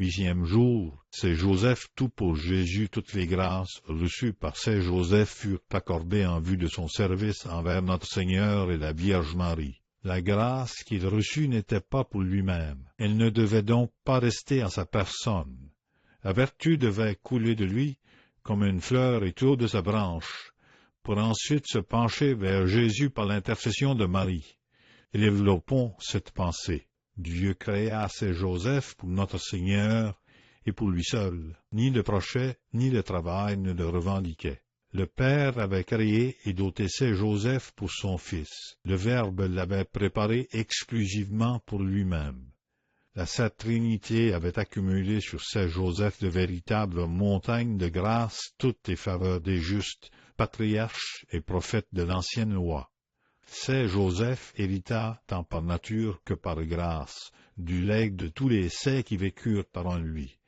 8e jour, c'est Joseph tout pour Jésus. Toutes les grâces reçues par saint Joseph furent accordées en vue de son service envers notre Seigneur et la Vierge Marie. La grâce qu'il reçut n'était pas pour lui-même. Elle ne devait donc pas rester en sa personne. La vertu devait couler de lui comme une fleur et tout de sa branche, pour ensuite se pencher vers Jésus par l'intercession de Marie. Développons cette pensée. Dieu créa saint Joseph pour notre Seigneur et pour lui seul. Ni le prochet, ni le travail ne le revendiquaient. Le Père avait créé et doté saint Joseph pour son Fils. Le Verbe l'avait préparé exclusivement pour lui-même. La Sainte Trinité avait accumulé sur saint Joseph de véritables montagnes de grâce toutes les faveurs des justes, patriarches et prophètes de l'ancienne loi. Saint Joseph hérita tant par nature que par grâce du legs de tous les saints qui vécurent avant lui.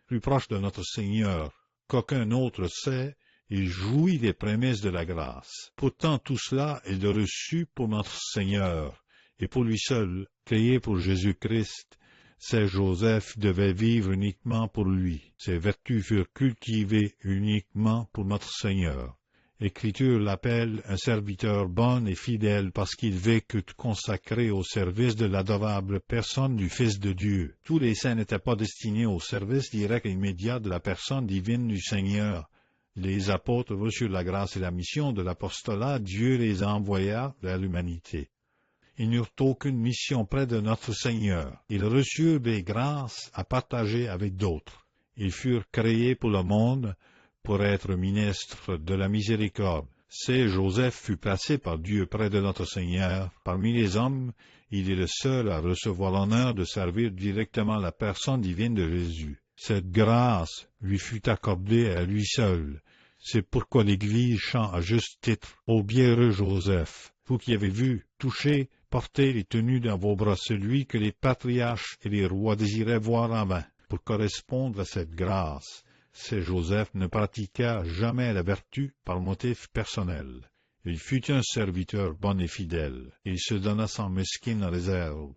Plus proche de notre Seigneur qu'aucun autre saint, il jouit des prémices de la grâce. Pourtant tout cela il le reçut pour notre Seigneur, et pour lui seul, créé pour Jésus-Christ. Saint Joseph devait vivre uniquement pour lui. Ses vertus furent cultivées uniquement pour notre Seigneur. L'Écriture l'appelle un serviteur bon et fidèle parce qu'il vécut consacré au service de l'adorable personne du Fils de Dieu. Tous les saints n'étaient pas destinés au service direct et immédiat de la personne divine du Seigneur. Les apôtres reçurent la grâce et la mission de l'apostolat, Dieu les envoya vers l'humanité. Ils n'eurent aucune mission près de notre Seigneur. Ils reçurent des grâces à partager avec d'autres. Ils furent créés pour le monde, pour être ministres de la miséricorde. Saint Joseph fut placé par Dieu près de notre Seigneur. Parmi les hommes, il est le seul à recevoir l'honneur de servir directement la personne divine de Jésus. Cette grâce lui fut accordée à lui seul. C'est pourquoi l'Église chante à juste titre: Ô bienheureux Joseph, vous qui avez vu, touché, porté et tenu dans vos bras celui que les patriarches et les rois désiraient voir en vain. Pour correspondre à cette grâce, saint Joseph ne pratiqua jamais la vertu par motif personnel. Il fut un serviteur bon et fidèle. Il se donna sans mesquine réserve,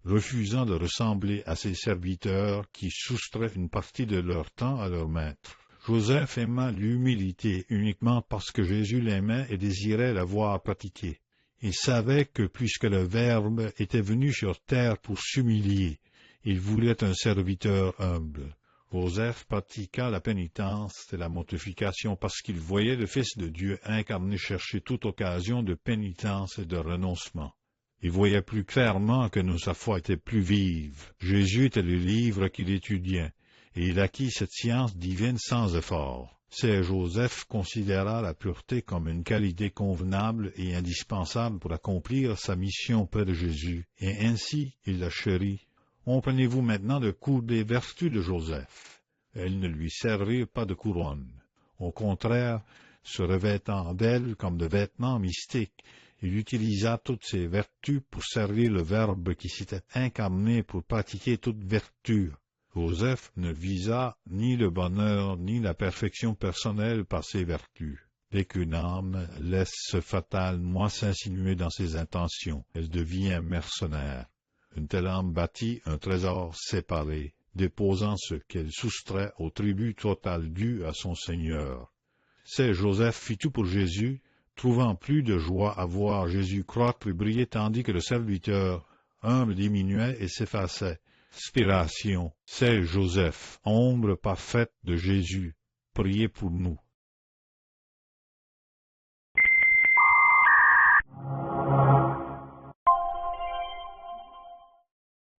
refusant de ressembler à ses serviteurs qui soustraient une partie de leur temps à leur maître. Joseph aima l'humilité uniquement parce que Jésus l'aimait et désirait la voir pratiquer. Il savait que puisque le Verbe était venu sur terre pour s'humilier, il voulait un serviteur humble. Joseph pratiqua la pénitence et la mortification parce qu'il voyait le Fils de Dieu incarné chercher toute occasion de pénitence et de renoncement. Il voyait plus clairement que sa foi était plus vive. Jésus était le livre qu'il étudiait, et il acquit cette science divine sans effort. Saint Joseph considéra la pureté comme une qualité convenable et indispensable pour accomplir sa mission près de Jésus, et ainsi il la chérit. Comprenez-vous maintenant le cours des vertus de Joseph. Elles ne lui servirent pas de couronne. Au contraire, se revêtant d'elles comme de vêtements mystiques, il utilisa toutes ses vertus pour servir le Verbe qui s'était incarné pour pratiquer toute vertu. Joseph ne visa ni le bonheur ni la perfection personnelle par ses vertus. Dès qu'une âme laisse ce fatal moi s'insinuer dans ses intentions, elle devient mercenaire. Une telle âme bâtit un trésor séparé, déposant ce qu'elle soustrait au tribut total dû à son Seigneur. Saint Joseph fit tout pour Jésus, trouvant plus de joie à voir Jésus croître et briller tandis que le serviteur humble diminuait et s'effaçait. Inspiration. Saint Joseph, ombre parfaite de Jésus, priez pour nous.